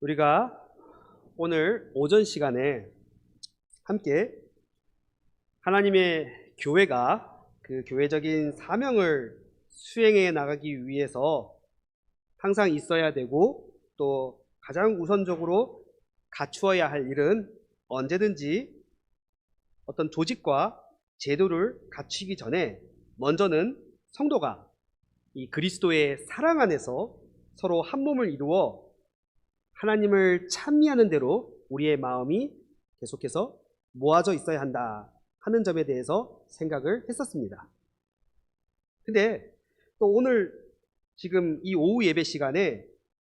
우리가 오늘 오전 시간에 함께 하나님의 교회가 그 교회적인 사명을 수행해 나가기 위해서 항상 있어야 되고 또 가장 우선적으로 갖추어야 할 일은 언제든지 어떤 조직과 제도를 갖추기 전에 먼저는 성도가 이 그리스도의 사랑 안에서 서로 한 몸을 이루어 하나님을 찬미하는 대로 우리의 마음이 계속해서 모아져 있어야 한다 하는 점에 대해서 생각을 했었습니다. 근데 또 오늘 지금 이 오후 예배 시간에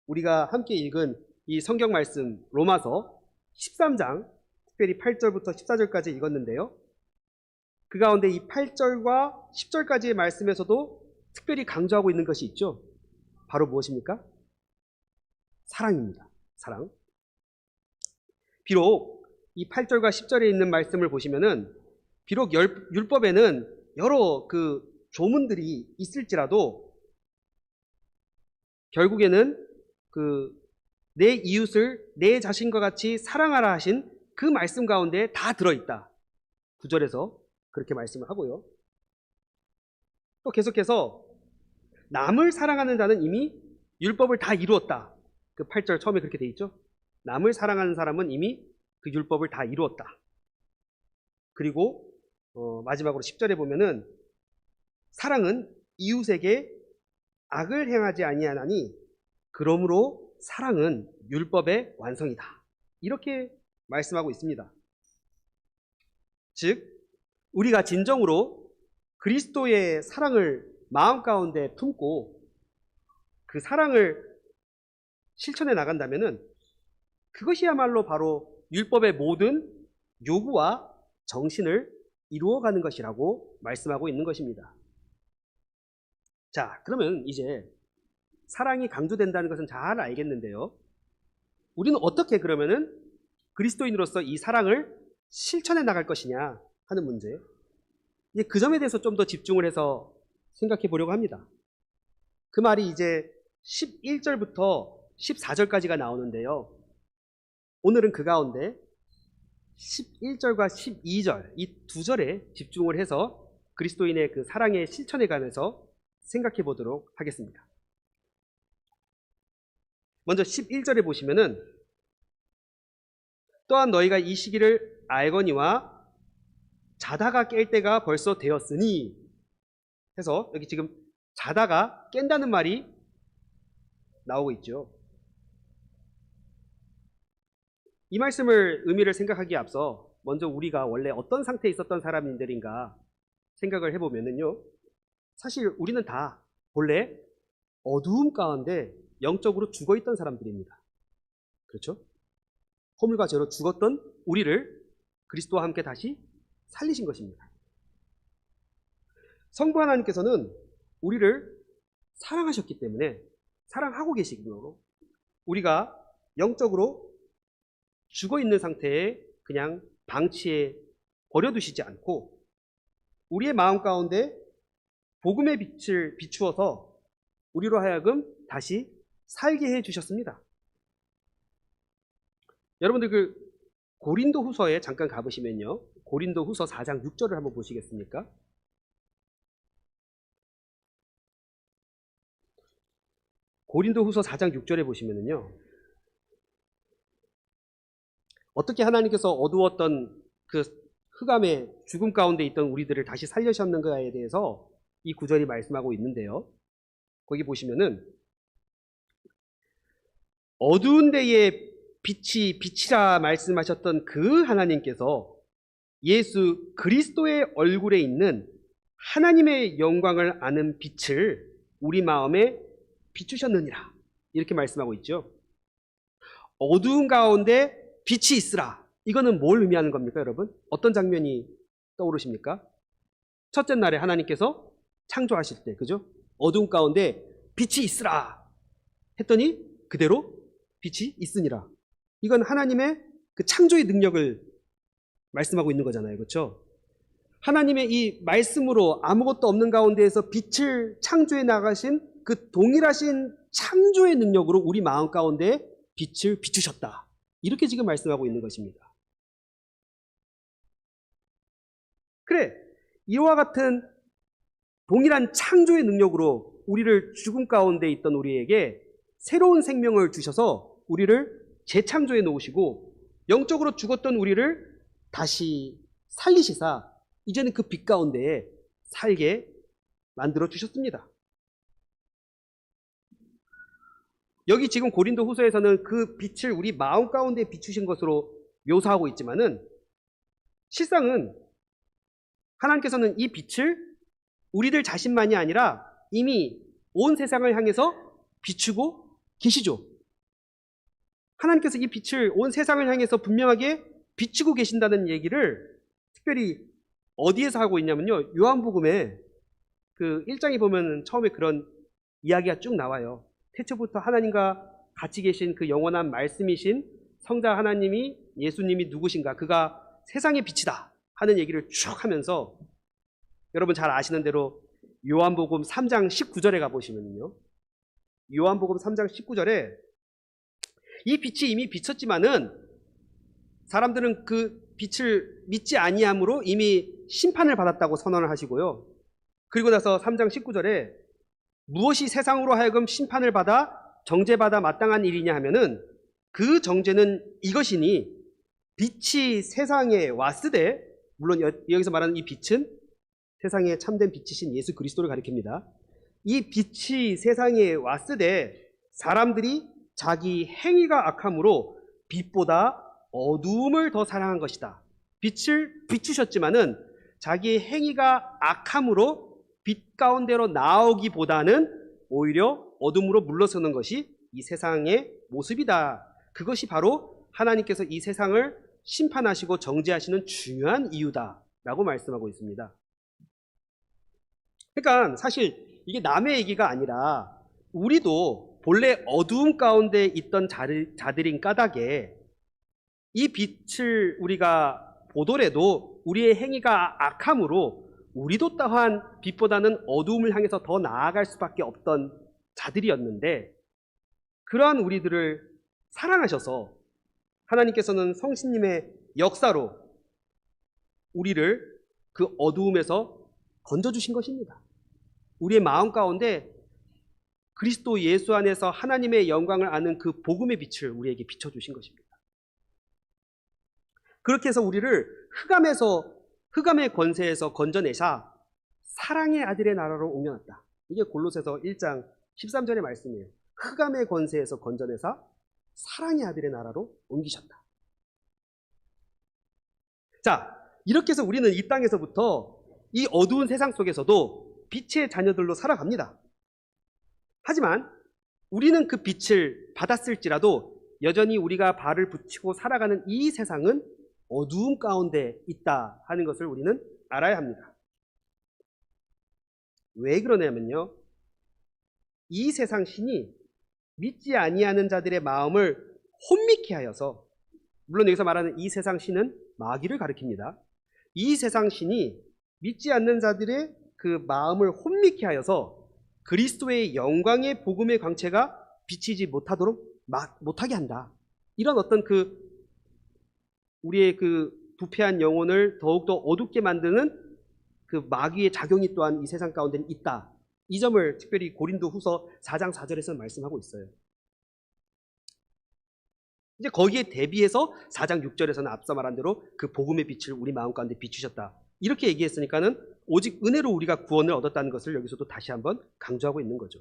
우리가 함께 읽은 이 성경 말씀 로마서 13장 특별히 8절부터 14절까지 읽었는데요. 그 가운데 이 8절과 10절까지의 말씀에서도 특별히 강조하고 있는 것이 있죠. 바로 무엇입니까? 사랑입니다. 사랑. 비록 이 8절과 10절에 있는 말씀을 보시면은 비록 율법에는 여러 그 조문들이 있을지라도 결국에는 내 이웃을 내 자신과 같이 사랑하라 하신 그 말씀 가운데 다 들어있다. 9절에서 그렇게 말씀을 하고요. 또 계속해서 남을 사랑하는 자는 이미 율법을 다 이루었다. 그 8절 처음에 그렇게 돼 있죠. 남을 사랑하는 사람은 이미 그 율법을 다 이루었다. 그리고 마지막으로 10절에 보면은 사랑은 이웃에게 악을 행하지 아니하나니 그러므로 사랑은 율법의 완성이다. 이렇게 말씀하고 있습니다. 즉 우리가 진정으로 그리스도의 사랑을 마음 가운데 품고 그 사랑을 실천해 나간다면은 그것이야말로 바로 율법의 모든 요구와 정신을 이루어가는 것이라고 말씀하고 있는 것입니다. 자, 그러면 이제 사랑이 강조된다는 것은 잘 알겠는데요. 우리는 어떻게 그러면은 그리스도인으로서 이 사랑을 실천해 나갈 것이냐 하는 문제. 그 점에 대해서 좀 더 집중을 해서 생각해 보려고 합니다. 그 말이 이제 11절부터 14절까지가 나오는데요. 오늘은 그 가운데 11절과 12절 이 두 절에 집중을 해서 그리스도인의 그 사랑의 실천에 관해서 생각해 보도록 하겠습니다. 먼저 11절에 보시면은 또한 너희가 이 시기를 알거니와 자다가 깰 때가 벌써 되었으니 해서 여기 지금 자다가 깬다는 말이 나오고 있죠. 이 말씀을 의미를 생각하기에 앞서 먼저 우리가 원래 어떤 상태에 있었던 사람들인가 생각을 해보면은요. 사실 우리는 다 본래 어두움 가운데 영적으로 죽어있던 사람들입니다. 그렇죠? 허물과 죄로 죽었던 우리를 그리스도와 함께 다시 살리신 것입니다. 성부 하나님께서는 우리를 사랑하셨기 때문에 사랑하고 계시기로 우리가 영적으로 죽어있는 상태에 그냥 방치해 버려두시지 않고 우리의 마음 가운데 복음의 빛을 비추어서 우리로 하여금 다시 살게 해주셨습니다. 여러분들 그 고린도 후서에 잠깐 가보시면요. 고린도 후서 4장 6절을 한번 보시겠습니까? 고린도 후서 4장 6절에 보시면은요. 어떻게 하나님께서 어두웠던 그 흑암의 죽음 가운데 있던 우리들을 다시 살려셨는가에 대해서 이 구절이 말씀하고 있는데요. 거기 보시면은 어두운 데에 빛이 빛이라 말씀하셨던 그 하나님께서 예수 그리스도의 얼굴에 있는 하나님의 영광을 아는 빛을 우리 마음에 비추셨느니라. 이렇게 말씀하고 있죠. 어두운 가운데 빛이 있으라. 이거는 뭘 의미하는 겁니까, 여러분? 어떤 장면이 떠오르십니까? 첫째 날에 하나님께서 창조하실 때, 그죠? 어두운 가운데 빛이 있으라 했더니 그대로 빛이 있으니라. 이건 하나님의 그 창조의 능력을 말씀하고 있는 거잖아요. 그렇죠? 하나님의 이 말씀으로 아무것도 없는 가운데에서 빛을 창조해 나가신 그 동일하신 창조의 능력으로 우리 마음 가운데 빛을 비추셨다. 이렇게 지금 말씀하고 있는 것입니다. 그래, 이와 같은 동일한 창조의 능력으로 우리를 죽음 가운데 있던 우리에게 새로운 생명을 주셔서 우리를 재창조해 놓으시고 영적으로 죽었던 우리를 다시 살리시사 이제는 그 빛 가운데에 살게 만들어 주셨습니다. 여기 지금 고린도 후서에서는 그 빛을 우리 마음 가운데 비추신 것으로 묘사하고 있지만은 실상은 하나님께서는 이 빛을 우리들 자신만이 아니라 이미 온 세상을 향해서 비추고 계시죠. 하나님께서 이 빛을 온 세상을 향해서 분명하게 비추고 계신다는 얘기를 특별히 어디에서 하고 있냐면요. 요한복음에 그 1장에 보면 처음에 그런 이야기가 쭉 나와요. 태초부터 하나님과 같이 계신 그 영원한 말씀이신 성자 하나님이 예수님이 누구신가? 그가 세상의 빛이다 하는 얘기를 쭉 하면서 여러분 잘 아시는 대로 요한복음 3장 19절에 가보시면요. 요한복음 3장 19절에 이 빛이 이미 비쳤지만은 사람들은 그 빛을 믿지 아니함으로 이미 심판을 받았다고 선언을 하시고요. 그리고 나서 3장 19절에 무엇이 세상으로 하여금 심판을 받아 정죄받아 마땅한 일이냐 하면은 그 정죄는 이것이니 빛이 세상에 왔으되, 물론 여기서 말하는 이 빛은 세상에 참된 빛이신 예수 그리스도를 가리킵니다. 이 빛이 세상에 왔으되 사람들이 자기 행위가 악함으로 빛보다 어두움을 더 사랑한 것이다. 빛을 비추셨지만은 자기 행위가 악함으로 빛 가운데로 나오기보다는 오히려 어둠으로 물러서는 것이 이 세상의 모습이다. 그것이 바로 하나님께서 이 세상을 심판하시고 정죄하시는 중요한 이유다라고 말씀하고 있습니다. 그러니까 사실 이게 남의 얘기가 아니라 우리도 본래 어두움 가운데 있던 자들인 까닭에 이 빛을 우리가 보더라도 우리의 행위가 악함으로 우리도 또한 빛보다는 어두움을 향해서 더 나아갈 수밖에 없던 자들이었는데, 그러한 우리들을 사랑하셔서 하나님께서는 성신님의 역사로 우리를 그 어두움에서 건져주신 것입니다. 우리의 마음 가운데 그리스도 예수 안에서 하나님의 영광을 아는 그 복음의 빛을 우리에게 비춰주신 것입니다. 그렇게 해서 우리를 흑암의 권세에서 건져내사 사랑의 아들의 나라로 옮겨놨다. 이게 골로새서 1장 13절의 말씀이에요. 흑암의 권세에서 건져내사 사랑의 아들의 나라로 옮기셨다. 자, 이렇게 해서 우리는 이 땅에서부터 이 어두운 세상 속에서도 빛의 자녀들로 살아갑니다. 하지만 우리는 그 빛을 받았을지라도 여전히 우리가 발을 붙이고 살아가는 이 세상은 어두움 가운데 있다 하는 것을 우리는 알아야 합니다. 왜 그러냐면요, 이 세상 신이 믿지 아니하는 자들의 마음을 혼미케 하여서, 물론 여기서 말하는 이 세상 신은 마귀를 가리킵니다. 이 세상 신이 믿지 않는 자들의 그 마음을 혼미케 하여서 그리스도의 영광의 복음의 광채가 비치지 못하게 한다. 이런 어떤 우리의 그 부패한 영혼을 더욱더 어둡게 만드는 그 마귀의 작용이 또한 이 세상 가운데는 있다. 이 점을 특별히 고린도 후서 4장 4절에서 말씀하고 있어요. 이제 거기에 대비해서 4장 6절에서는 앞서 말한 대로 그 복음의 빛을 우리 마음 가운데 비추셨다. 이렇게 얘기했으니까는 오직 은혜로 우리가 구원을 얻었다는 것을 여기서도 다시 한번 강조하고 있는 거죠.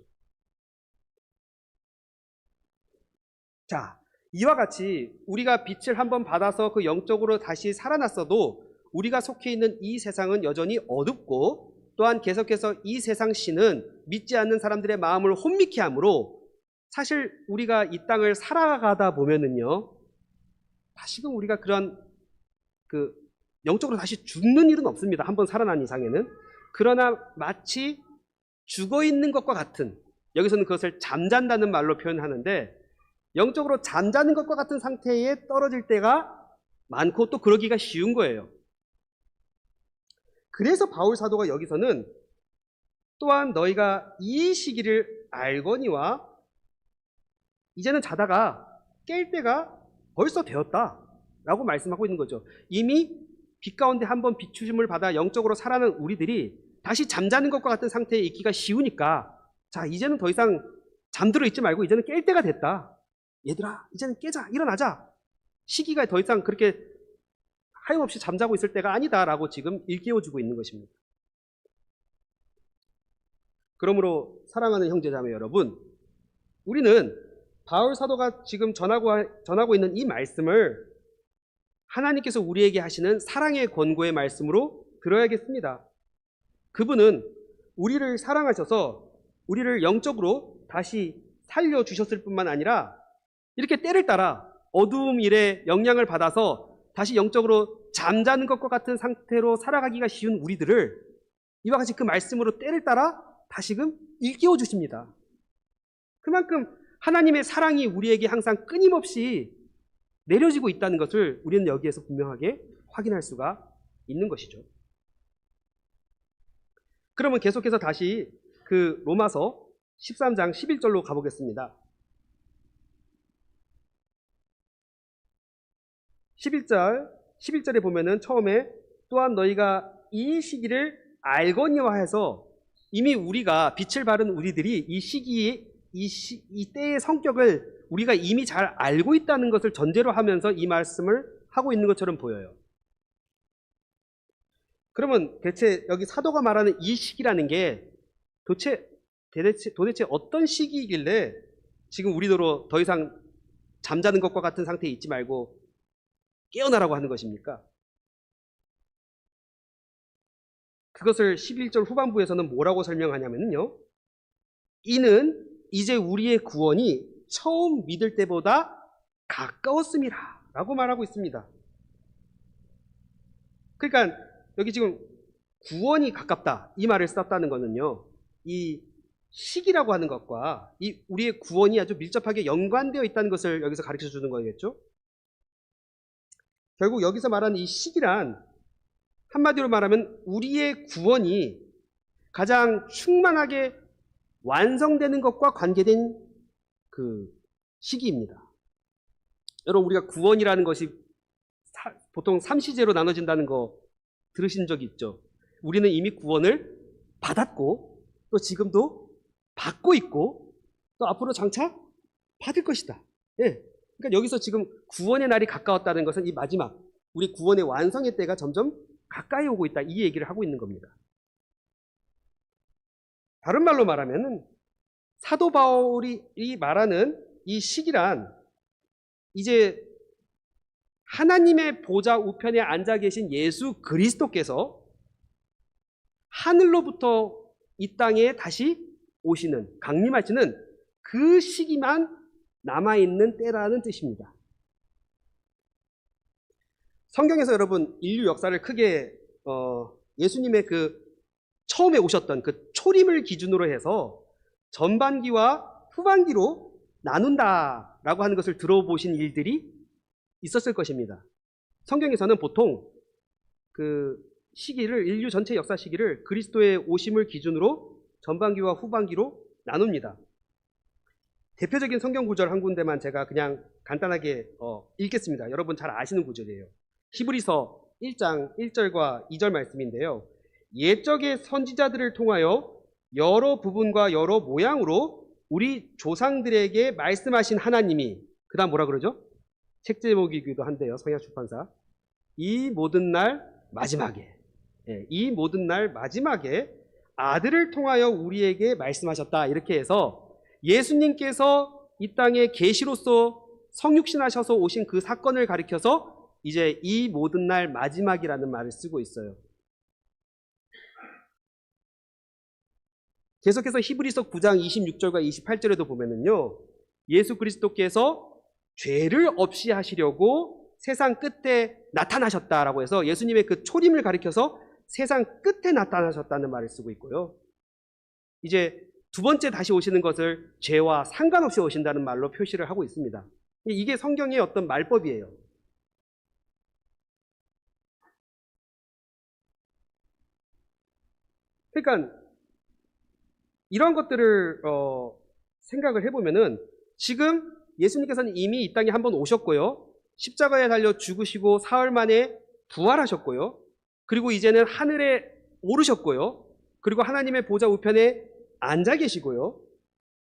자, 이와 같이 우리가 빛을 한번 받아서 그 영적으로 다시 살아났어도 우리가 속해 있는 이 세상은 여전히 어둡고, 또한 계속해서 이 세상 신은 믿지 않는 사람들의 마음을 혼미케 하므로 사실 우리가 이 땅을 살아가다 보면은요, 다시금 우리가 그런 영적으로 다시 죽는 일은 없습니다. 한번 살아난 이상에는. 그러나 마치 죽어 있는 것과 같은, 여기서는 그것을 잠잔다는 말로 표현하는데, 영적으로 잠자는 것과 같은 상태에 떨어질 때가 많고 또 그러기가 쉬운 거예요. 그래서 바울 사도가 여기서는 또한 너희가 이 시기를 알거니와 이제는 자다가 깰 때가 벌써 되었다라고 말씀하고 있는 거죠. 이미 빛 가운데 한번 비추심을 받아 영적으로 살아난 우리들이 다시 잠자는 것과 같은 상태에 있기가 쉬우니까, 자, 이제는 더 이상 잠들어 있지 말고 이제는 깰 때가 됐다. 얘들아, 이제는 깨자, 일어나자. 시기가 더 이상 그렇게 하염없이 잠자고 있을 때가 아니다라고 지금 일깨워주고 있는 것입니다. 그러므로 사랑하는 형제자매 여러분, 우리는 바울 사도가 지금 전하고 있는 이 말씀을 하나님께서 우리에게 하시는 사랑의 권고의 말씀으로 들어야겠습니다. 그분은 우리를 사랑하셔서 우리를 영적으로 다시 살려주셨을 뿐만 아니라 이렇게 때를 따라 어두움 일에 영향을 받아서 다시 영적으로 잠자는 것과 같은 상태로 살아가기가 쉬운 우리들을 이와 같이 그 말씀으로 때를 따라 다시금 일깨워 주십니다. 그만큼 하나님의 사랑이 우리에게 항상 끊임없이 내려지고 있다는 것을 우리는 여기에서 분명하게 확인할 수가 있는 것이죠. 그러면 계속해서 다시 그 로마서 13장 11절로 가보겠습니다. 11절에 보면은 처음에 또한 너희가 이 시기를 알거니와 해서 이미 우리가 빛을 발한 우리들이 이 시기에 이 때의 성격을 우리가 이미 잘 알고 있다는 것을 전제로 하면서 이 말씀을 하고 있는 것처럼 보여요. 그러면 대체 여기 사도가 말하는 이 시기라는 게 도대체 어떤 시기이길래 지금 우리도 더 이상 잠자는 것과 같은 상태에 있지 말고 깨어나라고 하는 것입니까? 그것을 11절 후반부에서는 뭐라고 설명하냐면요. 이는 이제 우리의 구원이 처음 믿을 때보다 가까웠음이라 라고 말하고 있습니다. 그러니까 여기 지금 구원이 가깝다 이 말을 썼다는 것은요, 이 시기라고 하는 것과 이 우리의 구원이 아주 밀접하게 연관되어 있다는 것을 여기서 가르쳐 주는 거겠죠. 결국 여기서 말하는 이 시기란 한마디로 말하면 우리의 구원이 가장 충만하게 완성되는 것과 관계된 그 시기입니다. 여러분, 우리가 구원이라는 것이 보통 3시제로 나눠진다는 거 들으신 적이 있죠? 우리는 이미 구원을 받았고 또 지금도 받고 있고 또 앞으로 장차 받을 것이다. 예. 그러니까 여기서 지금 구원의 날이 가까웠다는 것은 이 마지막 우리 구원의 완성의 때가 점점 가까이 오고 있다, 이 얘기를 하고 있는 겁니다. 다른 말로 말하면 사도 바울이 말하는 이 시기란 이제 하나님의 보좌 우편에 앉아 계신 예수 그리스도께서 하늘로부터 이 땅에 다시 오시는, 강림하시는 그 시기만 남아있는 때라는 뜻입니다. 성경에서 여러분 인류 역사를 크게 예수님의 그 처음에 오셨던 그 초림을 기준으로 해서 전반기와 후반기로 나눈다라고 하는 것을 들어보신 일들이 있었을 것입니다. 성경에서는 보통 그 시기를, 인류 전체 역사 시기를 그리스도의 오심을 기준으로 전반기와 후반기로 나눕니다. 대표적인 성경 구절 한 군데만 제가 그냥 간단하게 읽겠습니다. 여러분 잘 아시는 구절이에요. 히브리서 1장 1절과 2절 말씀인데요. 옛적의 선지자들을 통하여 여러 부분과 여러 모양으로 우리 조상들에게 말씀하신 하나님이, 그 다음 뭐라 그러죠? 책 제목이기도 한데요. 성약출판사. 이 모든 날 마지막에, 이 모든 날 마지막에 아들을 통하여 우리에게 말씀하셨다. 이렇게 해서 예수님께서 이 땅에 계시로서 성육신하셔서 오신 그 사건을 가리켜서 이제 이 모든 날 마지막이라는 말을 쓰고 있어요. 계속해서 히브리서 9장 26절과 28절에도 보면은요, 예수 그리스도께서 죄를 없이 하시려고 세상 끝에 나타나셨다라고 해서 예수님의 그 초림을 가리켜서 세상 끝에 나타나셨다는 말을 쓰고 있고요. 이제 두 번째 다시 오시는 것을 죄와 상관없이 오신다는 말로 표시를 하고 있습니다. 이게 성경의 어떤 말법이에요. 그러니까 이런 것들을 생각을 해보면은 지금 예수님께서는 이미 이 땅에 한번 오셨고요. 십자가에 달려 죽으시고 사흘 만에 부활하셨고요. 그리고 이제는 하늘에 오르셨고요. 그리고 하나님의 보좌 우편에 앉아 계시고요.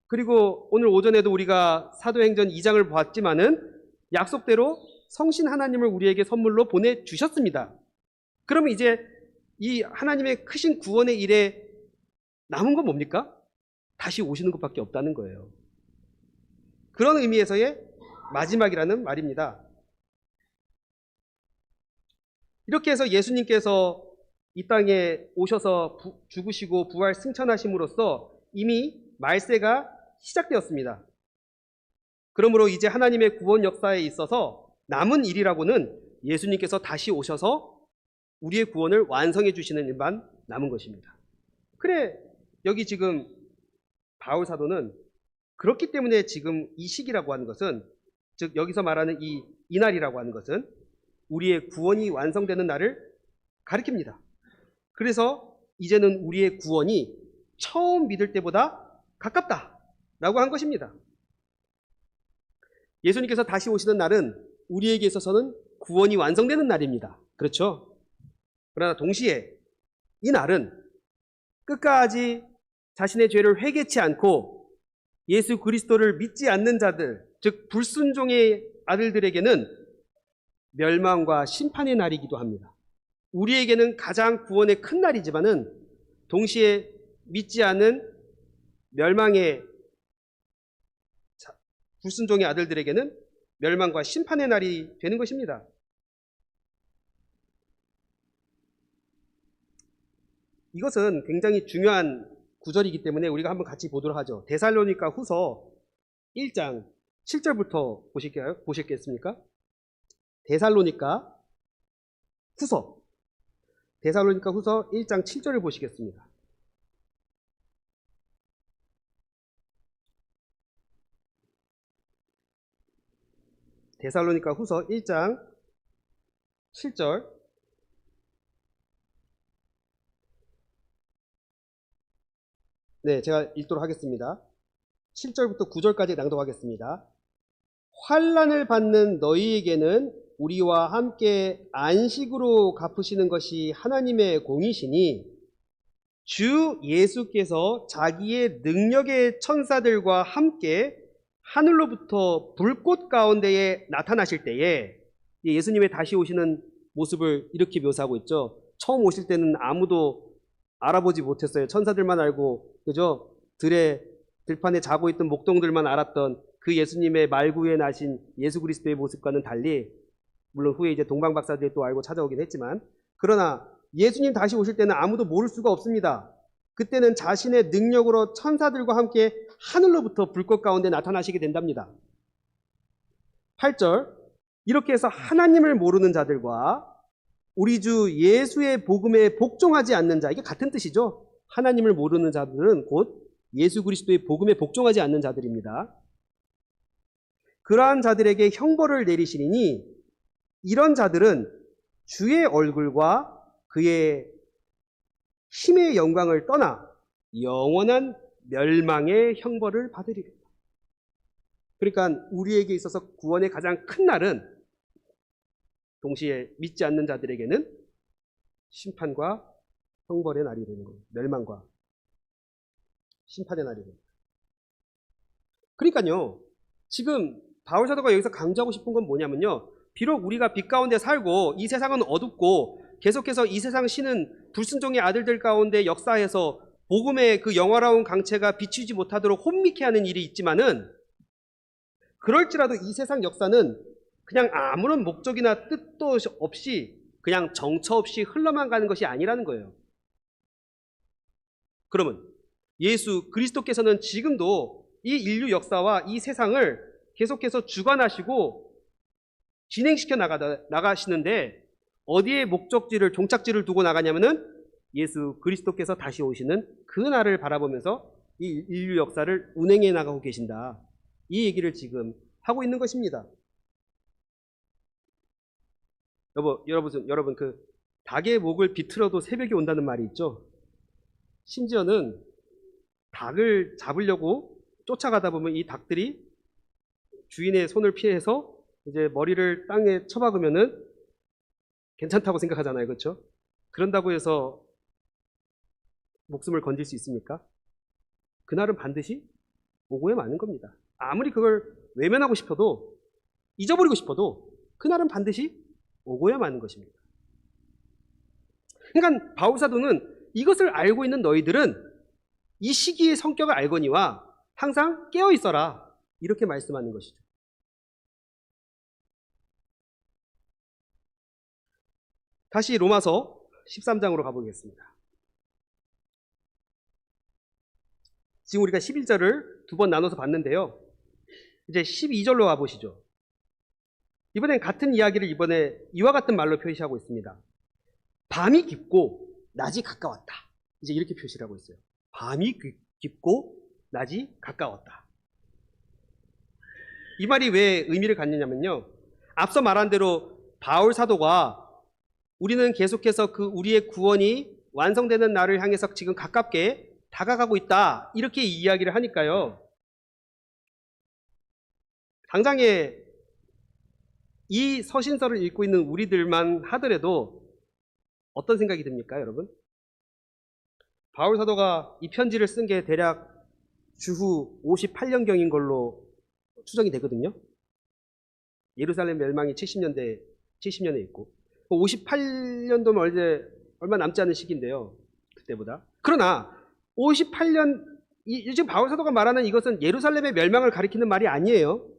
그리고 오늘 오전에도 우리가 사도행전 2장을 보았지만은 약속대로 성신 하나님을 우리에게 선물로 보내주셨습니다. 그러면 이제 이 하나님의 크신 구원의 일에 남은 건 뭡니까? 다시 오시는 것밖에 없다는 거예요. 그런 의미에서의 마지막이라는 말입니다. 이렇게 해서 예수님께서 이 땅에 오셔서 죽으시고 부활 승천하심으로써 이미 말세가 시작되었습니다. 그러므로 이제 하나님의 구원 역사에 있어서 남은 일이라고는 예수님께서 다시 오셔서 우리의 구원을 완성해 주시는 일만 남은 것입니다. 그래, 여기 지금 바울 사도는 그렇기 때문에 지금 이 시기라고 하는 것은, 즉 여기서 말하는 이 날이라고 하는 것은 우리의 구원이 완성되는 날을 가리킵니다. 그래서 이제는 우리의 구원이 처음 믿을 때보다 가깝다라고 한 것입니다. 예수님께서 다시 오시는 날은 우리에게 있어서는 구원이 완성되는 날입니다. 그렇죠? 그러나 동시에 이 날은 끝까지 자신의 죄를 회개치 않고 예수 그리스도를 믿지 않는 자들, 즉 불순종의 아들들에게는 멸망과 심판의 날이기도 합니다. 우리에게는 가장 구원의 큰 날이지만은 동시에 믿지 않은 멸망의 불순종의 아들들에게는 멸망과 심판의 날이 되는 것입니다. 이것은 굉장히 중요한 구절이기 때문에 우리가 한번 같이 보도록 하죠. 데살로니가 후서 1장 7절부터 보시겠습니까? 데살로니가 후서 1장 7절을 보시겠습니다. 데살로니가 후서 1장 7절. 네, 제가 읽도록 하겠습니다. 7절부터 9절까지 낭독하겠습니다. 환난을 받는 너희에게는 우리와 함께 안식으로 갚으시는 것이 하나님의 공이시니 주 예수께서 자기의 능력의 천사들과 함께 하늘로부터 불꽃 가운데에 나타나실 때에, 예수님의 다시 오시는 모습을 이렇게 묘사하고 있죠. 처음 오실 때는 아무도 알아보지 못했어요. 천사들만 알고, 그죠? 들판에 자고 있던 목동들만 알았던 그 예수님의 말구에 나신 예수 그리스도의 모습과는 달리, 물론 후에 이제 동방 박사들이 또 알고 찾아오긴 했지만, 그러나 예수님 다시 오실 때는 아무도 모를 수가 없습니다. 그때는 자신의 능력으로 천사들과 함께 하늘로부터 불꽃 가운데 나타나시게 된답니다. 8절, 이렇게 해서 하나님을 모르는 자들과 우리 주 예수의 복음에 복종하지 않는 자, 이게 같은 뜻이죠. 하나님을 모르는 자들은 곧 예수 그리스도의 복음에 복종하지 않는 자들입니다. 그러한 자들에게 형벌을 내리시리니 이런 자들은 주의 얼굴과 그의 힘의 영광을 떠나 영원한 멸망의 형벌을 받으리라. 그러니까 우리에게 있어서 구원의 가장 큰 날은 동시에 믿지 않는 자들에게는 심판과 형벌의 날이 되는 거예요. 멸망과 심판의 날이 됩니다. 그러니까요, 지금 바울 사도가 여기서 강조하고 싶은 건 뭐냐면요, 비록 우리가 빛 가운데 살고 이 세상은 어둡고 계속해서 이 세상 신은 불순종의 아들들 가운데 역사해서 복음의 그 영화로운 강체가 비추지 못하도록 혼미케 하는 일이 있지만은, 그럴지라도 이 세상 역사는 그냥 아무런 목적이나 뜻도 없이 그냥 정처 없이 흘러만 가는 것이 아니라는 거예요. 그러면 예수 그리스도께서는 지금도 이 인류 역사와 이 세상을 계속해서 주관하시고 진행시켜 나가시는데, 어디에 목적지를, 종착지를 두고 나가냐면은 예수 그리스도께서 다시 오시는 그 날을 바라보면서 이 인류 역사를 운행해 나가고 계신다. 이 얘기를 지금 하고 있는 것입니다. 여러분, 그 닭의 목을 비틀어도 새벽이 온다는 말이 있죠. 심지어는 닭을 잡으려고 쫓아가다 보면 이 닭들이 주인의 손을 피해서 이제 머리를 땅에 쳐박으면은 괜찮다고 생각하잖아요. 그렇죠? 그런다고 해서 목숨을 건질 수 있습니까? 그날은 반드시 오고야 마는 겁니다. 아무리 그걸 외면하고 싶어도, 잊어버리고 싶어도 그날은 반드시 오고야 마는 것입니다. 그러니까 바울 사도는 이것을 알고 있는 너희들은 이 시기의 성격을 알거니와 항상 깨어 있어라, 이렇게 말씀하는 것이죠. 다시 로마서 13장으로 가보겠습니다. 지금 우리가 11절을 두 번 나눠서 봤는데요. 이제 12절로 가보시죠. 이번엔 같은 이야기를 이번에 이와 같은 말로 표시하고 있습니다. 밤이 깊고 낮이 가까웠다. 이제 이렇게 표시를 하고 있어요. 밤이 깊고 낮이 가까웠다. 이 말이 왜 의미를 갖느냐면요. 앞서 말한 대로 바울 사도가 우리는 계속해서 그 우리의 구원이 완성되는 날을 향해서 지금 가깝게 다가가고 있다, 이렇게 이야기를 하니까요. 당장에 이 서신서를 읽고 있는 우리들만 하더라도 어떤 생각이 듭니까, 여러분? 바울 사도가 이 편지를 쓴 게 대략 주후 58년경인 걸로 추정이 되거든요. 예루살렘 멸망이 70년에 있고 58년도면 얼마 남지 않은 시기인데요. 그때보다. 그러나 58년, 지금 바울 사도가 말하는 이것은 예루살렘의 멸망을 가리키는 말이 아니에요.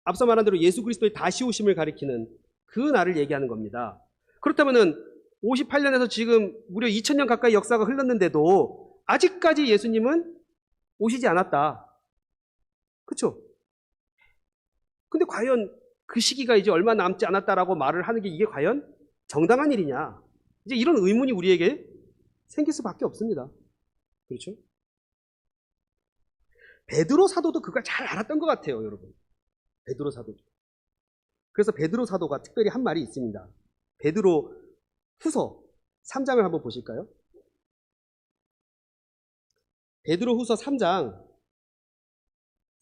앞서 말한 대로 예수 그리스도의 다시 오심을 가리키는 그 날을 얘기하는 겁니다. 그렇다면은 58년에서 지금 무려 2000년 가까이 역사가 흘렀는데도 아직까지 예수님은 오시지 않았다. 그렇죠? 근데 과연 그 시기가 이제 얼마 남지 않았다라고 말을 하는 게 이게 과연 정당한 일이냐? 이제 이런 의문이 우리에게 생길 수밖에 없습니다. 그렇죠? 베드로 사도도 그걸 잘 알았던 것 같아요, 여러분. 베드로 사도도. 그래서 베드로 사도가 특별히 한 말이 있습니다. 베드로 후서 3장을 한번 보실까요? 베드로 후서 3장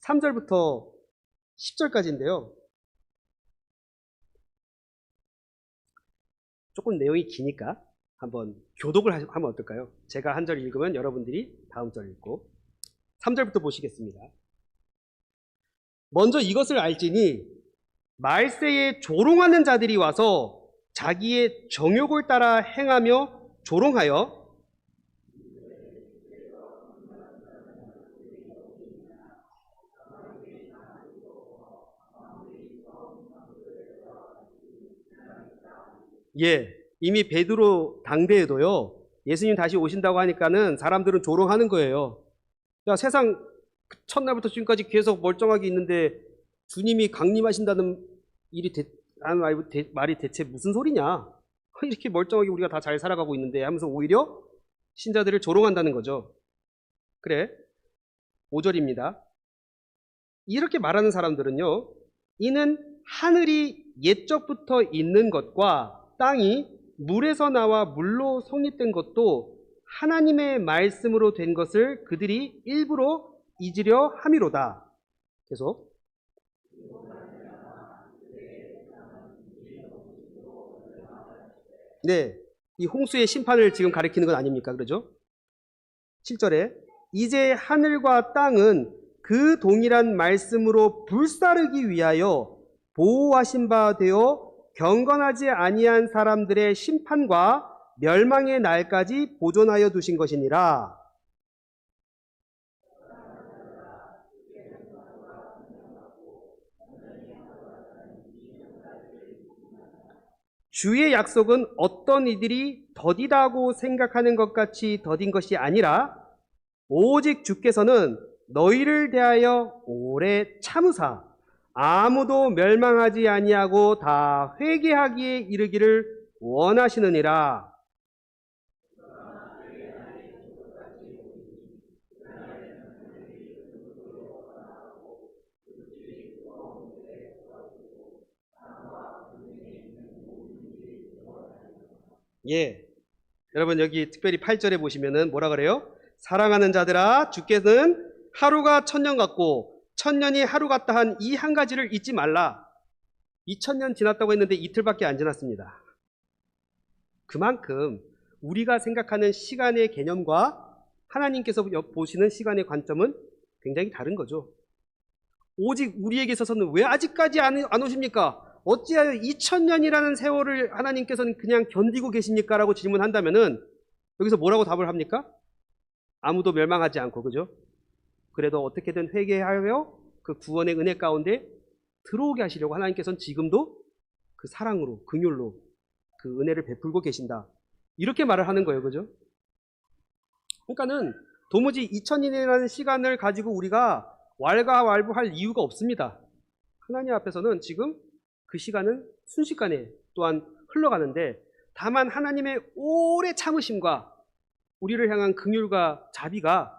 3절부터 10절까지인데요. 조금 내용이 기니까 한번 교독을 하면 어떨까요? 제가 한 절 읽으면 여러분들이 다음 절 읽고 3절부터 보시겠습니다. 먼저 이것을 알지니 말세에 조롱하는 자들이 와서 자기의 정욕을 따라 행하며 조롱하여 이미 베드로 당대에도요, 예수님 다시 오신다고 하니까는 사람들은 조롱하는 거예요. 야, 세상 첫날부터 지금까지 계속 멀쩡하게 있는데 주님이 강림하신다는 말이 대체 무슨 소리냐? 이렇게 멀쩡하게 우리가 다 잘 살아가고 있는데 하면서 오히려 신자들을 조롱한다는 거죠. 그래, 5절입니다. 이렇게 말하는 사람들은요, 이는 하늘이 옛적부터 있는 것과 땅이 물에서 나와 물로 성립된 것도 하나님의 말씀으로 된 것을 그들이 일부러 잊으려 함이로다. 계속. 네, 이 홍수의 심판을 지금 가리키는 건 아닙니까? 그러죠? 7절에 이제 하늘과 땅은 그 동일한 말씀으로 불사르기 위하여 보호하신 바 되어 경건하지 아니한 사람들의 심판과 멸망의 날까지 보존하여 두신 것이니라. 주의 약속은 어떤 이들이 더디다고 생각하는 것 같이 더딘 것이 아니라 오직 주께서는 너희를 대하여 오래 참으사 아무도 멸망하지 아니하고 다 회개하기에 이르기를 원하시느니라. 여러분 여기 특별히 8절에 보시면은 뭐라 그래요? 사랑하는 자들아, 주께서는 하루가 1000년 같고 천년이 하루 같다 한 이 한 가지를 잊지 말라. 2000년 지났다고 했는데 이틀밖에 안 지났습니다. 그만큼 우리가 생각하는 시간의 개념과 하나님께서 보시는 시간의 관점은 굉장히 다른 거죠. 오직 우리에게 있어서는 왜 아직까지 안 오십니까? 어찌하여 2000년이라는 세월을 하나님께서는 그냥 견디고 계십니까? 라고 질문한다면은 여기서 뭐라고 답을 합니까? 아무도 멸망하지 않고, 그죠? 그래도 어떻게든 회개하여 그 구원의 은혜 가운데 들어오게 하시려고 하나님께서는 지금도 그 사랑으로, 긍휼로 그 은혜를 베풀고 계신다. 이렇게 말을 하는 거예요, 그죠? 그러니까는 도무지 2000년이라는 시간을 가지고 우리가 왈가왈부할 이유가 없습니다. 하나님 앞에서는 지금 그 시간은 순식간에 또한 흘러가는데, 다만 하나님의 오래 참으심과 우리를 향한 긍휼과 자비가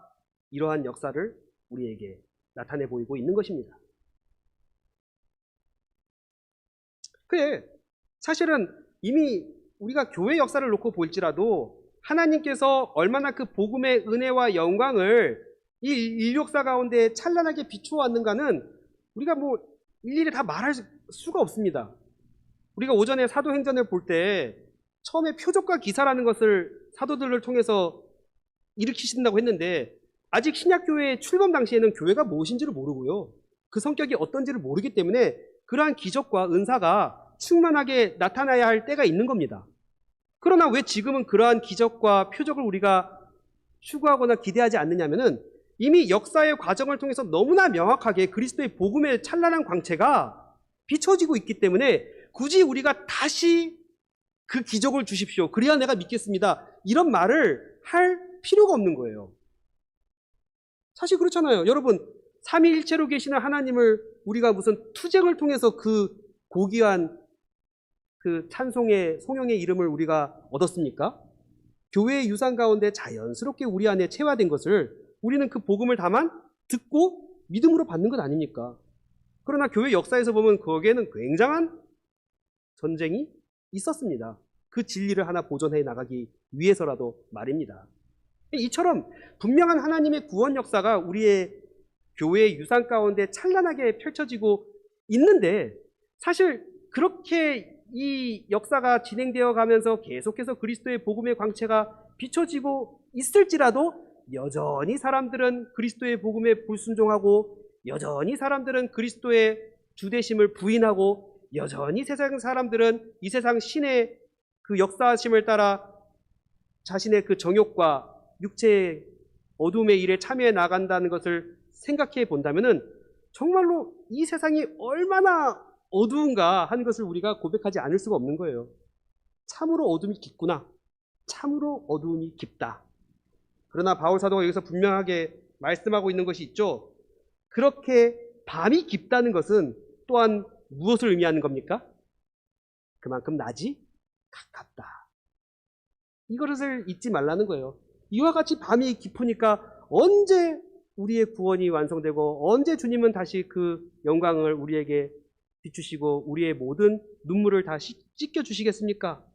이러한 역사를 우리에게 나타내 보이고 있는 것입니다. 그래, 사실은 이미 우리가 교회 역사를 놓고 볼지라도 하나님께서 얼마나 그 복음의 은혜와 영광을 이 인류 역사 가운데 찬란하게 비추어왔는가는 우리가 뭐 일일이 다 말할 수가 없습니다. 우리가 오전에 사도행전을 볼 때 처음에 표적과 기사라는 것을 사도들을 통해서 일으키신다고 했는데, 아직 신약교회의 출범 당시에는 교회가 무엇인지를 모르고요, 그 성격이 어떤지를 모르기 때문에 그러한 기적과 은사가 충만하게 나타나야 할 때가 있는 겁니다. 그러나 왜 지금은 그러한 기적과 표적을 우리가 추구하거나 기대하지 않느냐면은 이미 역사의 과정을 통해서 너무나 명확하게 그리스도의 복음의 찬란한 광채가 비춰지고 있기 때문에 굳이 우리가 다시 그 기적을 주십시오, 그래야 내가 믿겠습니다, 이런 말을 할 필요가 없는 거예요. 사실 그렇잖아요. 여러분, 삼위일체로 계시는 하나님을 우리가 무슨 투쟁을 통해서 그 고귀한 그 찬송의 송영의 이름을 우리가 얻었습니까? 교회의 유산 가운데 자연스럽게 우리 안에 체화된 것을 우리는 그 복음을 다만 듣고 믿음으로 받는 것 아닙니까? 그러나 교회 역사에서 보면 거기에는 굉장한 전쟁이 있었습니다. 그 진리를 하나 보존해 나가기 위해서라도 말입니다. 이처럼 분명한 하나님의 구원 역사가 우리의 교회의 유산 가운데 찬란하게 펼쳐지고 있는데, 사실 그렇게 이 역사가 진행되어 가면서 계속해서 그리스도의 복음의 광채가 비춰지고 있을지라도 여전히 사람들은 그리스도의 복음에 불순종하고, 여전히 사람들은 그리스도의 주되심을 부인하고, 여전히 세상 사람들은 이 세상 신의 그 역사하심을 따라 자신의 그 정욕과 육체의 어둠의 일에 참여해 나간다는 것을 생각해 본다면은 정말로 이 세상이 얼마나 어두운가 하는 것을 우리가 고백하지 않을 수가 없는 거예요. 참으로 어둠이 깊구나. 참으로 어두움이 깊다. 그러나 바울 사도가 여기서 분명하게 말씀하고 있는 것이 있죠. 그렇게 밤이 깊다는 것은 또한 무엇을 의미하는 겁니까? 그만큼 낮이 가깝다. 이것을 잊지 말라는 거예요. 이와 같이 밤이 깊으니까 언제 우리의 구원이 완성되고 언제 주님은 다시 그 영광을 우리에게 비추시고 우리의 모든 눈물을 다 씻겨 주시겠습니까?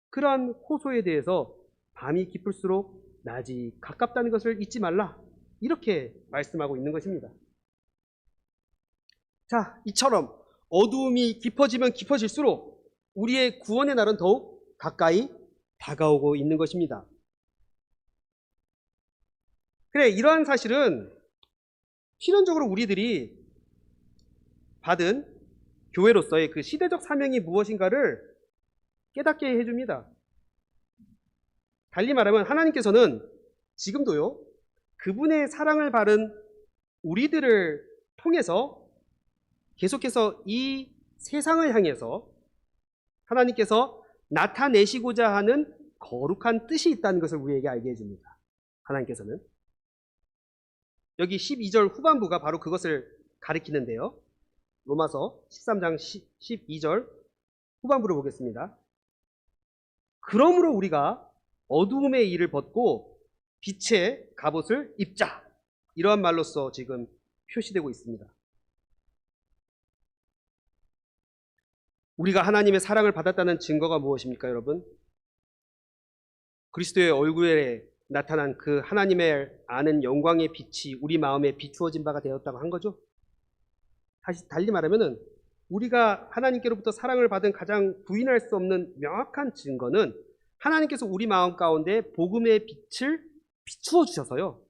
그러한 호소에 대해서 밤이 깊을수록 낮이 가깝다는 것을 잊지 말라, 이렇게 말씀하고 있는 것입니다. 자, 이처럼 어두움이 깊어지면 깊어질수록 우리의 구원의 날은 더욱 가까이 다가오고 있는 것입니다. 그래, 이러한 사실은 필연적으로 우리들이 받은 교회로서의 그 시대적 사명이 무엇인가를 깨닫게 해줍니다. 달리 말하면 하나님께서는 지금도요, 그분의 사랑을 받은 우리들을 통해서 계속해서 이 세상을 향해서 하나님께서 나타내시고자 하는 거룩한 뜻이 있다는 것을 우리에게 알게 해줍니다. 하나님께서는 여기 12절 후반부가 바로 그것을 가리키는데요. 로마서 13장 12절 후반부를 보겠습니다. 그러므로 우리가 어두움의 일을 벗고 빛의 갑옷을 입자, 이러한 말로써 지금 표시되고 있습니다. 우리가 하나님의 사랑을 받았다는 증거가 무엇입니까, 여러분? 그리스도의 얼굴에 나타난 그 하나님의 아는 영광의 빛이 우리 마음에 비추어진 바가 되었다고 한 거죠. 다시 달리 말하면은 우리가 하나님께로부터 사랑을 받은 가장 부인할 수 없는 명확한 증거는 하나님께서 우리 마음 가운데 복음의 빛을 비추어 주셔서요.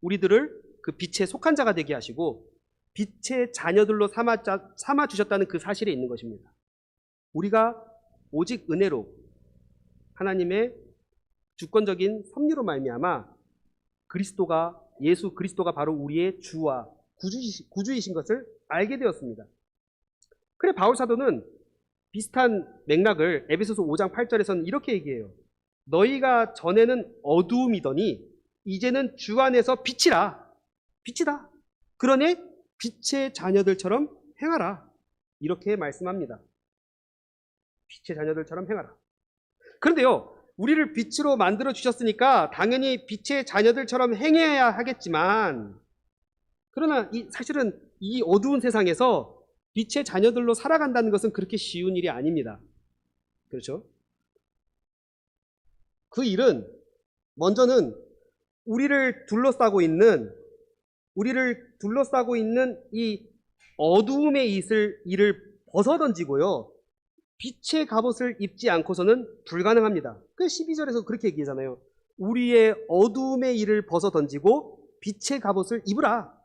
우리들을 그 빛에 속한 자가 되게 하시고 빛의 자녀들로 삼아 주셨다는 그 사실에 있는 것입니다. 우리가 오직 은혜로 하나님의 주권적인 섭리로 말미암아 예수 그리스도가 바로 우리의 주와 구주이신 것을 알게 되었습니다. 그래 바울 사도는 비슷한 맥락을 에베소서 5장 8절에서는 이렇게 얘기해요. 너희가 전에는 어두움이더니 이제는 주 안에서 빛이라. 빛이다. 그러니 빛의 자녀들처럼 행하라. 이렇게 말씀합니다. 빛의 자녀들처럼 행하라. 그런데요, 우리를 빛으로 만들어 주셨으니까 당연히 빛의 자녀들처럼 행해야 하겠지만, 그러나 사실은 이 어두운 세상에서 빛의 자녀들로 살아간다는 것은 그렇게 쉬운 일이 아닙니다. 그렇죠? 그 일은 먼저는 우리를 둘러싸고 있는 이 어두움의 일을 벗어던지고요. 빛의 갑옷을 입지 않고서는 불가능합니다. 그 12절에서 그렇게 얘기하잖아요. 우리의 어두움의 일을 벗어던지고 빛의 갑옷을 입으라.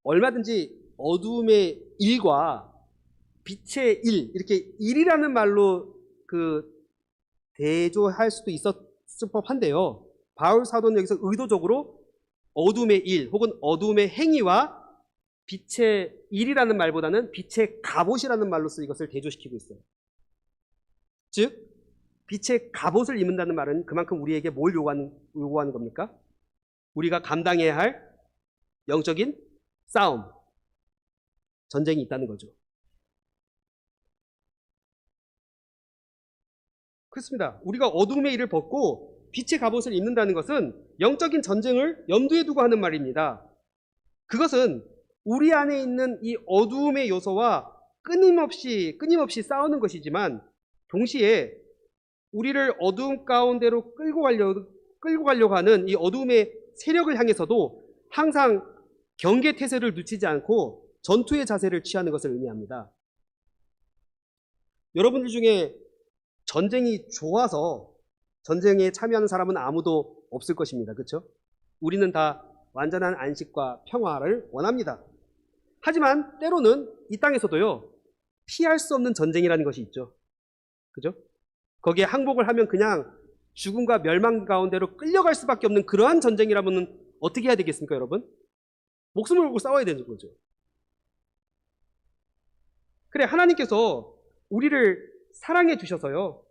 얼마든지 어두움의 일과 빛의 일, 이렇게 일이라는 말로 대조할 수도 있었을 법한데요. 바울 사도는 여기서 의도적으로 어두움의 일 혹은 어두움의 행위와 빛의 일이라는 말보다는 빛의 갑옷이라는 말로써 이것을 대조시키고 있어요. 즉, 빛의 갑옷을 입는다는 말은 그만큼 우리에게 뭘 요구하는 겁니까? 우리가 감당해야 할 영적인 싸움, 전쟁이 있다는 거죠. 그렇습니다. 우리가 어둠의 일을 벗고 빛의 갑옷을 입는다는 것은 영적인 전쟁을 염두에 두고 하는 말입니다. 그것은 우리 안에 있는 이 어두움의 요소와 끊임없이 싸우는 것이지만 동시에 우리를 어두움 가운데로 끌고 가려고 하는 이 어두움의 세력을 향해서도 항상 경계 태세를 늦추지 않고 전투의 자세를 취하는 것을 의미합니다. 여러분들 중에 전쟁이 좋아서 전쟁에 참여하는 사람은 아무도 없을 것입니다. 그렇죠? 우리는 다 완전한 안식과 평화를 원합니다. 하지만 때로는 이 땅에서도요, 피할 수 없는 전쟁이라는 것이 있죠. 그죠? 거기에 항복을 하면 그냥 죽음과 멸망 가운데로 끌려갈 수밖에 없는 그러한 전쟁이라면 어떻게 해야 되겠습니까, 여러분? 목숨을 걸고 싸워야 되는 거죠. 그래, 하나님께서 우리를 사랑해 주셔서요,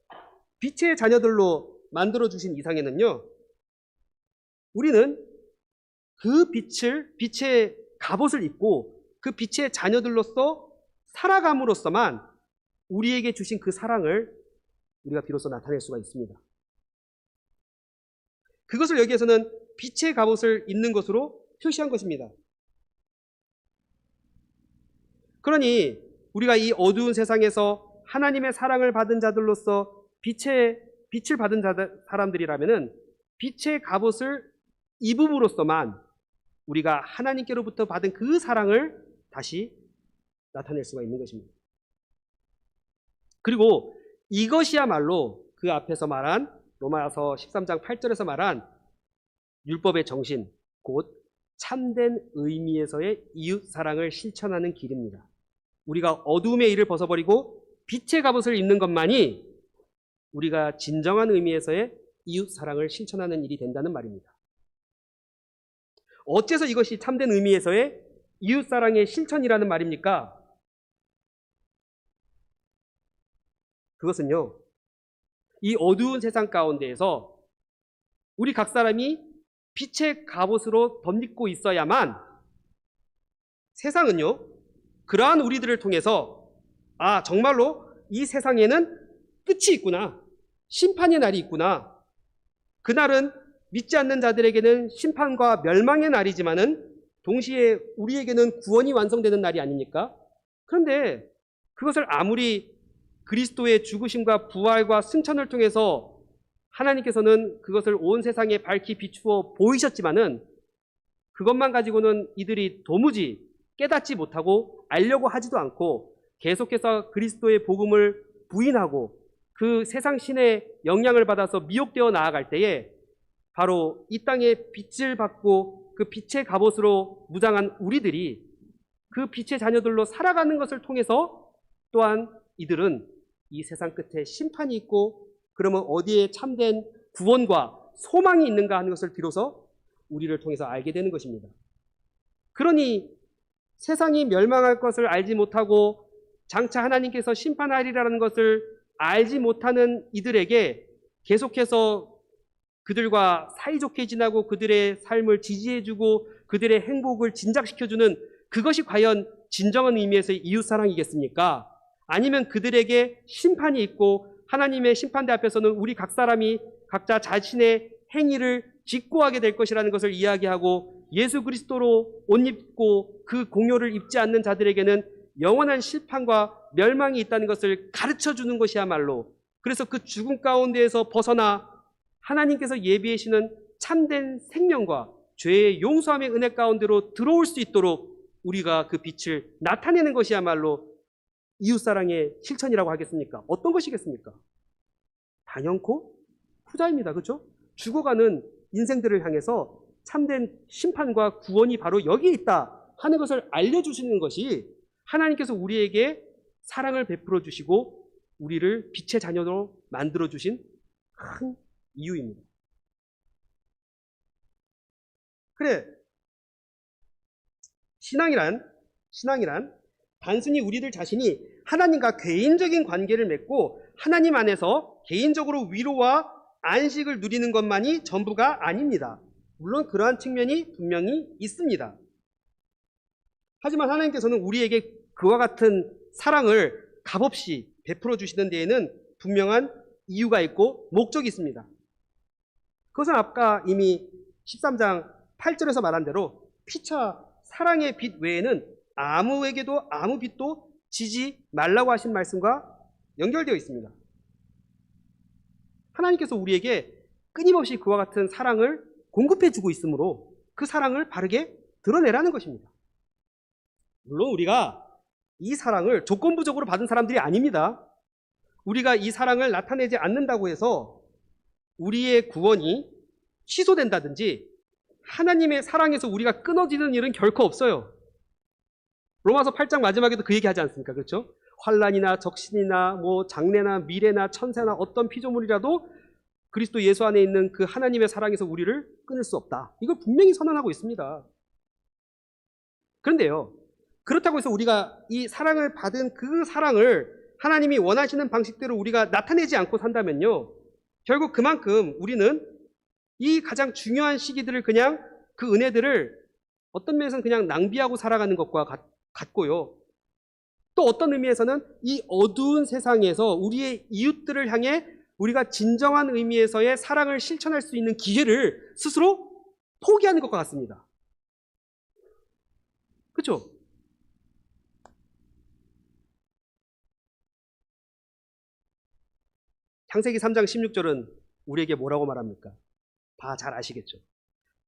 빛의 자녀들로 만들어 주신 이상에는요, 우리는 그 빛의 갑옷을 입고 그 빛의 자녀들로서 살아감으로써만 우리에게 주신 그 사랑을 우리가 비로소 나타낼 수가 있습니다. 그것을 여기에서는 빛의 갑옷을 입는 것으로 표시한 것입니다. 그러니 우리가 이 어두운 세상에서 하나님의 사랑을 받은 자들로서 빛을 받은 사람들이라면은 빛의 갑옷을 입음으로써만 우리가 하나님께로부터 받은 그 사랑을 다시 나타낼 수가 있는 것입니다. 그리고 이것이야말로 그 앞에서 말한 로마서 13장 8절에서 말한 율법의 정신, 곧 참된 의미에서의 이웃 사랑을 실천하는 길입니다. 우리가 어두움의 일을 벗어버리고 빛의 갑옷을 입는 것만이 우리가 진정한 의미에서의 이웃 사랑을 실천하는 일이 된다는 말입니다. 어째서 이것이 참된 의미에서의 이웃 사랑의 실천이라는 말입니까? 그것은요, 이 어두운 세상 가운데에서 우리 각 사람이 빛의 갑옷으로 덧입고 있어야만 세상은요, 그러한 우리들을 통해서 정말로 이 세상에는 끝이 있구나, 심판의 날이 있구나. 그날은 믿지 않는 자들에게는 심판과 멸망의 날이지만은 동시에 우리에게는 구원이 완성되는 날이 아닙니까? 그런데 그것을 아무리 그리스도의 죽으심과 부활과 승천을 통해서 하나님께서는 그것을 온 세상에 밝히 비추어 보이셨지만은 그것만 가지고는 이들이 도무지 깨닫지 못하고 알려고 하지도 않고 계속해서 그리스도의 복음을 부인하고 그 세상 신의 영향을 받아서 미혹되어 나아갈 때에 바로 이 땅에 빛을 받고 그 빛의 갑옷으로 무장한 우리들이 그 빛의 자녀들로 살아가는 것을 통해서 또한 이들은 이 세상 끝에 심판이 있고 그러면 어디에 참된 구원과 소망이 있는가 하는 것을 비로소 우리를 통해서 알게 되는 것입니다. 그러니 세상이 멸망할 것을 알지 못하고 장차 하나님께서 심판하리라는 것을 알지 못하는 이들에게 계속해서 그들과 사이좋게 지나고 그들의 삶을 지지해주고 그들의 행복을 진작시켜주는 그것이 과연 진정한 의미에서의 이웃사랑이겠습니까? 아니면 그들에게 심판이 있고 하나님의 심판대 앞에서는 우리 각 사람이 각자 자신의 행위를 직고하게 될 것이라는 것을 이야기하고 예수 그리스도로 옷 입고 그 공효를 입지 않는 자들에게는 영원한 실판과 멸망이 있다는 것을 가르쳐 주는 것이야말로 그래서 그 죽음 가운데에서 벗어나 하나님께서 예비해 주시는 참된 생명과 죄의 용서함의 은혜 가운데로 들어올 수 있도록 우리가 그 빛을 나타내는 것이야말로 이웃사랑의 실천이라고 하겠습니까? 어떤 것이겠습니까? 단연코 후자입니다. 그렇죠? 죽어가는 인생들을 향해서 참된 심판과 구원이 바로 여기에 있다 하는 것을 알려주시는 것이 하나님께서 우리에게 사랑을 베풀어 주시고 우리를 빛의 자녀로 만들어 주신 큰 이유입니다. 그래, 신앙이란 단순히 우리들 자신이 하나님과 개인적인 관계를 맺고 하나님 안에서 개인적으로 위로와 안식을 누리는 것만이 전부가 아닙니다. 물론 그러한 측면이 분명히 있습니다. 하지만 하나님께서는 우리에게 그와 같은 사랑을 값없이 베풀어 주시는 데에는 분명한 이유가 있고 목적이 있습니다. 그것은 아까 이미 13장 8절에서 말한 대로 피차 사랑의 빛 외에는 아무에게도 아무 빛도 지지 말라고 하신 말씀과 연결되어 있습니다. 하나님께서 우리에게 끊임없이 그와 같은 사랑을 공급해 주고 있으므로 그 사랑을 바르게 드러내라는 것입니다. 물론 우리가 이 사랑을 조건부적으로 받은 사람들이 아닙니다. 우리가 이 사랑을 나타내지 않는다고 해서 우리의 구원이 취소된다든지 하나님의 사랑에서 우리가 끊어지는 일은 결코 없어요. 로마서 8장 마지막에도 그 얘기하지 않습니까? 그렇죠? 환난이나 적신이나 뭐 장래나 미래나 천세나 어떤 피조물이라도 그리스도 예수 안에 있는 그 하나님의 사랑에서 우리를 끊을 수 없다. 이걸 분명히 선언하고 있습니다. 그런데요, 그렇다고 해서 우리가 이 사랑을 받은 그 사랑을 하나님이 원하시는 방식대로 우리가 나타내지 않고 산다면요, 결국 그만큼 우리는 이 가장 중요한 시기들을 그냥 그 은혜들을 어떤 면에서는 그냥 낭비하고 살아가는 것과 같고요. 또 어떤 의미에서는 이 어두운 세상에서 우리의 이웃들을 향해 우리가 진정한 의미에서의 사랑을 실천할 수 있는 기회를 스스로 포기하는 것과 같습니다. 그렇죠? 창세기 3장 16절은 우리에게 뭐라고 말합니까? 다 잘 아시겠죠?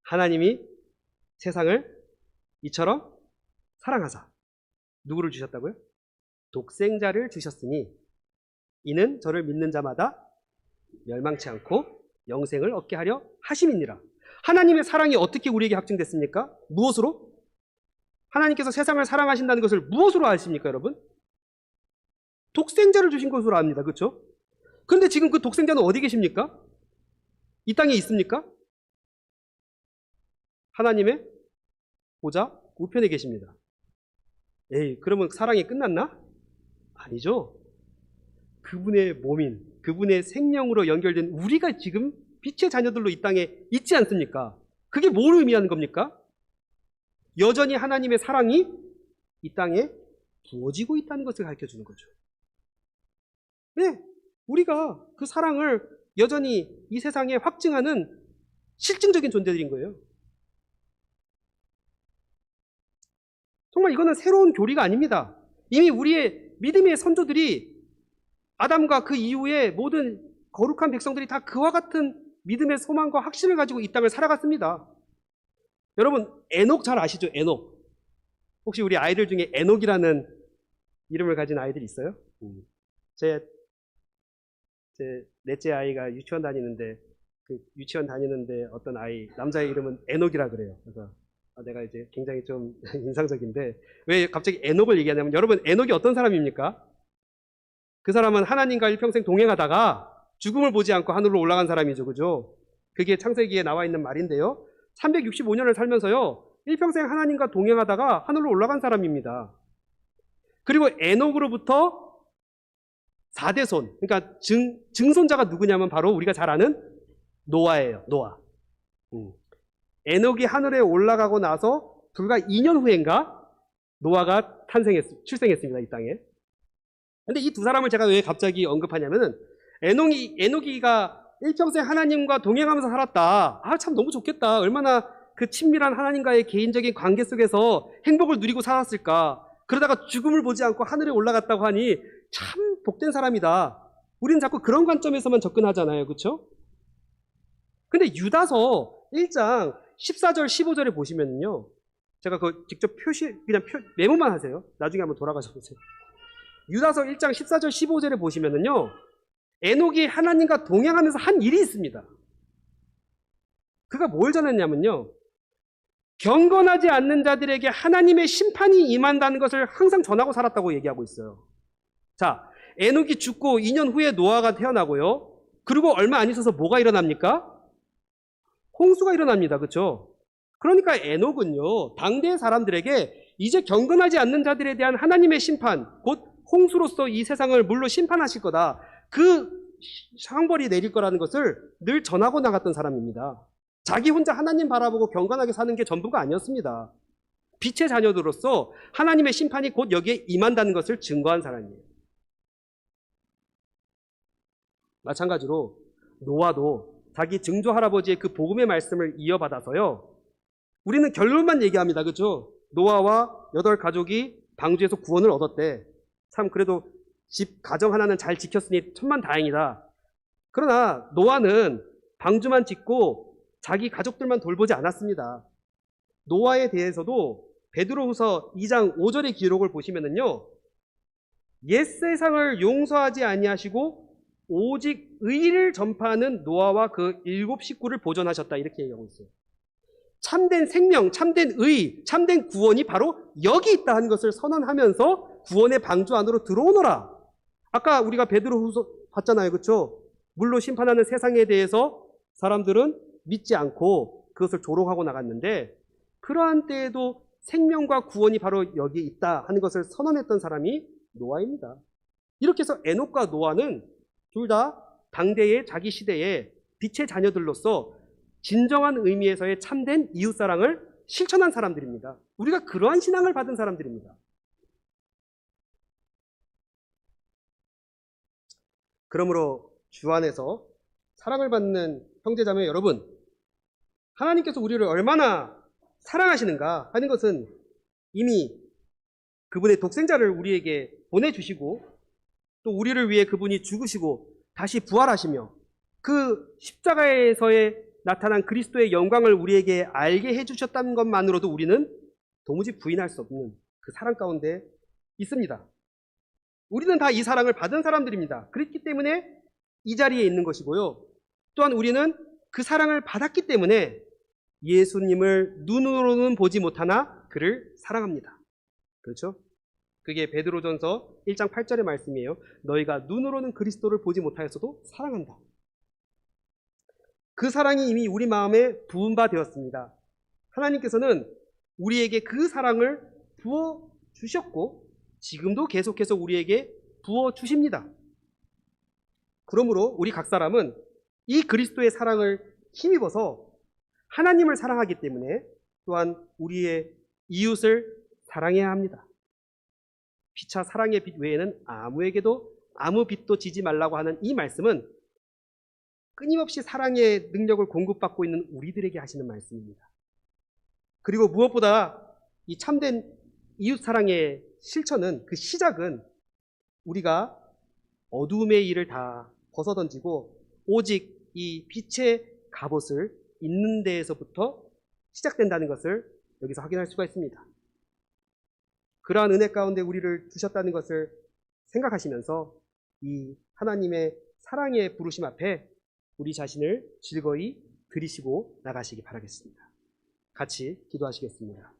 하나님이 세상을 이처럼 사랑하사 누구를 주셨다고요? 독생자를 주셨으니 이는 저를 믿는 자마다 멸망치 않고 영생을 얻게 하려 하심이니라. 하나님의 사랑이 어떻게 우리에게 확증됐습니까? 무엇으로? 하나님께서 세상을 사랑하신다는 것을 무엇으로 아십니까, 여러분? 독생자를 주신 것으로 압니다. 그렇죠? 그런데 지금 그 독생자는 어디 계십니까? 이 땅에 있습니까? 하나님의 보좌 우편에 계십니다. 에이, 그러면 사랑이 끝났나? 아니죠. 그분의 몸인, 그분의 생명으로 연결된 우리가 지금 빛의 자녀들로 이 땅에 있지 않습니까? 그게 뭘 의미하는 겁니까? 여전히 하나님의 사랑이 이 땅에 부어지고 있다는 것을 가르쳐주는 거죠. 네, 우리가 그 사랑을 여전히 이 세상에 확증하는 실증적인 존재들인 거예요. 정말 이거는 새로운 교리가 아닙니다. 이미 우리의 믿음의 선조들이 아담과 그 이후에 모든 거룩한 백성들이 다 그와 같은 믿음의 소망과 확신을 가지고 이 땅을 살아갔습니다. 여러분, 에녹 잘 아시죠? 에녹. 혹시 우리 아이들 중에 에녹이라는 이름을 가진 아이들 있어요? 제 넷째 아이가 유치원 다니는데, 그 유치원 다니는데 어떤 아이, 남자의 이름은 에녹이라 그래요. 그래서 내가 이제 굉장히 좀 인상적인데, 왜 갑자기 에녹을 얘기하냐면, 여러분, 에녹이 어떤 사람입니까? 그 사람은 하나님과 일평생 동행하다가 죽음을 보지 않고 하늘로 올라간 사람이죠. 그죠? 그게 창세기에 나와 있는 말인데요. 365년을 살면서요, 일평생 하나님과 동행하다가 하늘로 올라간 사람입니다. 그리고 에녹으로부터 4대손, 그러니까 증손자가 누구냐면 바로 우리가 잘 아는 노아예요. 노아. 에녹이 하늘에 올라가고 나서 불과 2년 후인가 노아가 출생했습니다. 이 땅에. 근데 이 두 사람을 제가 왜 갑자기 언급하냐면은, 에녹이가 일평생 하나님과 동행하면서 살았다. 아, 참 너무 좋겠다. 얼마나 그 친밀한 하나님과의 개인적인 관계 속에서 행복을 누리고 살았을까. 그러다가 죽음을 보지 않고 하늘에 올라갔다고 하니 참 복된 사람이다. 우리는 자꾸 그런 관점에서만 접근하잖아요. 그렇죠? 근데 유다서 1장 14절 15절에 보시면요, 제가 그거 직접 메모만 하세요. 나중에 한번 돌아가셔 보세요. 유다서 1장 14절 15절에 보시면은요, 에녹이 하나님과 동행하면서 한 일이 있습니다. 그가 뭘 전했냐면요, 경건하지 않는 자들에게 하나님의 심판이 임한다는 것을 항상 전하고 살았다고 얘기하고 있어요. 자, 에녹이 죽고 2년 후에 노아가 태어나고요. 그리고 얼마 안 있어서 뭐가 일어납니까? 홍수가 일어납니다. 그렇죠? 그러니까 에녹은요, 당대의 사람들에게 이제 경건하지 않는 자들에 대한 하나님의 심판, 곧 홍수로서 이 세상을 물로 심판하실 거다. 그 형벌이 내릴 거라는 것을 늘 전하고 나갔던 사람입니다. 자기 혼자 하나님 바라보고 경건하게 사는 게 전부가 아니었습니다. 빛의 자녀들로서 하나님의 심판이 곧 여기에 임한다는 것을 증거한 사람이에요. 마찬가지로 노아도 자기 증조 할아버지의 그 복음의 말씀을 이어받아서요, 우리는 결론만 얘기합니다. 그렇죠? 노아와 8가족이 방주에서 구원을 얻었대. 참 그래도 집 가정 하나는 잘 지켰으니 천만다행이다. 그러나 노아는 방주만 짓고 자기 가족들만 돌보지 않았습니다. 노아에 대해서도 베드로후서 2장 5절의 기록을 보시면은요, 옛 세상을 용서하지 아니하시고 오직 의를 전파하는 노아와 그 7 식구를 보존하셨다, 이렇게 얘기하고 있어요. 참된 생명, 참된 의, 참된 구원이 바로 여기 있다 하는 것을 선언하면서 구원의 방주 안으로 들어오너라. 아까 우리가 베드로후서 봤잖아요. 그렇죠? 물로 심판하는 세상에 대해서 사람들은 믿지 않고 그것을 조롱하고 나갔는데, 그러한 때에도 생명과 구원이 바로 여기에 있다 하는 것을 선언했던 사람이 노아입니다. 이렇게 해서 에녹과 노아는 둘 다 당대의 자기 시대의 빛의 자녀들로서 진정한 의미에서의 참된 이웃사랑을 실천한 사람들입니다. 우리가 그러한 신앙을 받은 사람들입니다. 그러므로 주 안에서 사랑을 받는 형제자매 여러분, 하나님께서 우리를 얼마나 사랑하시는가 하는 것은 이미 그분의 독생자를 우리에게 보내주시고, 또 우리를 위해 그분이 죽으시고 다시 부활하시며 그 십자가에서의 나타난 그리스도의 영광을 우리에게 알게 해주셨다는 것만으로도 우리는 도무지 부인할 수 없는 그 사랑 가운데 있습니다. 우리는 다 이 사랑을 받은 사람들입니다. 그렇기 때문에 이 자리에 있는 것이고요. 또한 우리는 그 사랑을 받았기 때문에 예수님을 눈으로는 보지 못하나 그를 사랑합니다. 그렇죠? 그게 베드로전서 1장 8절의 말씀이에요. 너희가 눈으로는 그리스도를 보지 못하였어도 사랑한다. 그 사랑이 이미 우리 마음에 부은 바 되었습니다. 하나님께서는 우리에게 그 사랑을 부어주셨고 지금도 계속해서 우리에게 부어주십니다. 그러므로 우리 각 사람은 이 그리스도의 사랑을 힘입어서 하나님을 사랑하기 때문에 또한 우리의 이웃을 사랑해야 합니다. 피차 사랑의 빛 외에는 아무에게도 아무 빛도 지지 말라고 하는 이 말씀은 끊임없이 사랑의 능력을 공급받고 있는 우리들에게 하시는 말씀입니다. 그리고 무엇보다 이 참된 이웃 사랑의 실천은, 그 시작은 우리가 어두움의 일을 다 벗어던지고 오직 이 빛의 갑옷을 입는 데에서부터 시작된다는 것을 여기서 확인할 수가 있습니다. 그러한 은혜 가운데 우리를 두셨다는 것을 생각하시면서 이 하나님의 사랑의 부르심 앞에 우리 자신을 즐거이 드리시고 나가시기 바라겠습니다. 같이 기도하시겠습니다.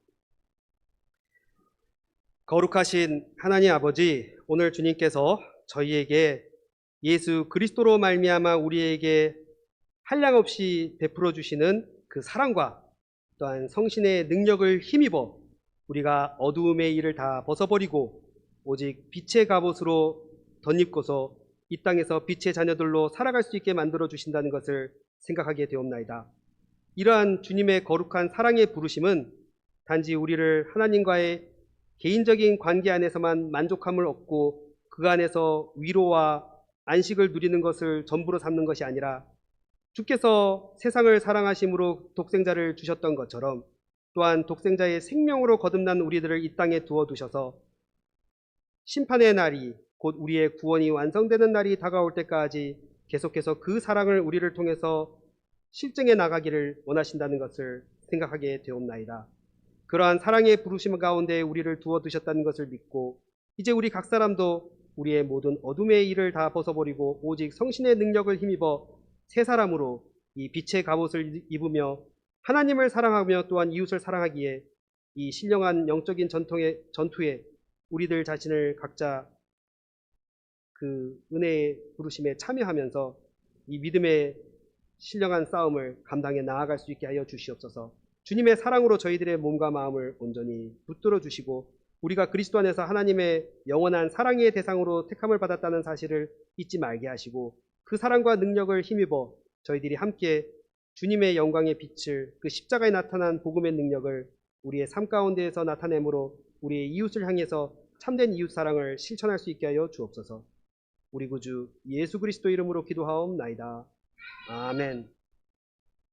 거룩하신 하나님 아버지, 오늘 주님께서 저희에게 예수 그리스도로 말미암아 우리에게 한량없이 베풀어 주시는 그 사랑과 또한 성신의 능력을 힘입어 우리가 어두움의 일을 다 벗어버리고 오직 빛의 갑옷으로 덧입고서 이 땅에서 빛의 자녀들로 살아갈 수 있게 만들어 주신다는 것을 생각하게 되옵나이다. 이러한 주님의 거룩한 사랑의 부르심은 단지 우리를 하나님과의 개인적인 관계 안에서만 만족함을 얻고 그 안에서 위로와 안식을 누리는 것을 전부로 삼는 것이 아니라 주께서 세상을 사랑하심으로 독생자를 주셨던 것처럼 또한 독생자의 생명으로 거듭난 우리들을 이 땅에 두어두셔서 심판의 날이 곧 우리의 구원이 완성되는 날이 다가올 때까지 계속해서 그 사랑을 우리를 통해서 실증해 나가기를 원하신다는 것을 생각하게 되옵나이다. 그러한 사랑의 부르심 가운데 우리를 두어두셨다는 것을 믿고 이제 우리 각 사람도 우리의 모든 어둠의 일을 다 벗어버리고 오직 성신의 능력을 힘입어 새 사람으로 이 빛의 갑옷을 입으며 하나님을 사랑하며 또한 이웃을 사랑하기에 이 신령한 영적인 전투에 우리들 자신을 각자 그 은혜의 부르심에 참여하면서 이 믿음의 신령한 싸움을 감당해 나아갈 수 있게 하여 주시옵소서. 주님의 사랑으로 저희들의 몸과 마음을 온전히 붙들어 주시고 우리가 그리스도 안에서 하나님의 영원한 사랑의 대상으로 택함을 받았다는 사실을 잊지 말게 하시고 그 사랑과 능력을 힘입어 저희들이 함께 주님의 영광의 빛을 그 십자가에 나타난 복음의 능력을 우리의 삶 가운데에서 나타내므로 우리의 이웃을 향해서 참된 이웃 사랑을 실천할 수 있게 하여 주옵소서. 우리 구주 예수 그리스도 이름으로 기도하옵나이다. 아멘.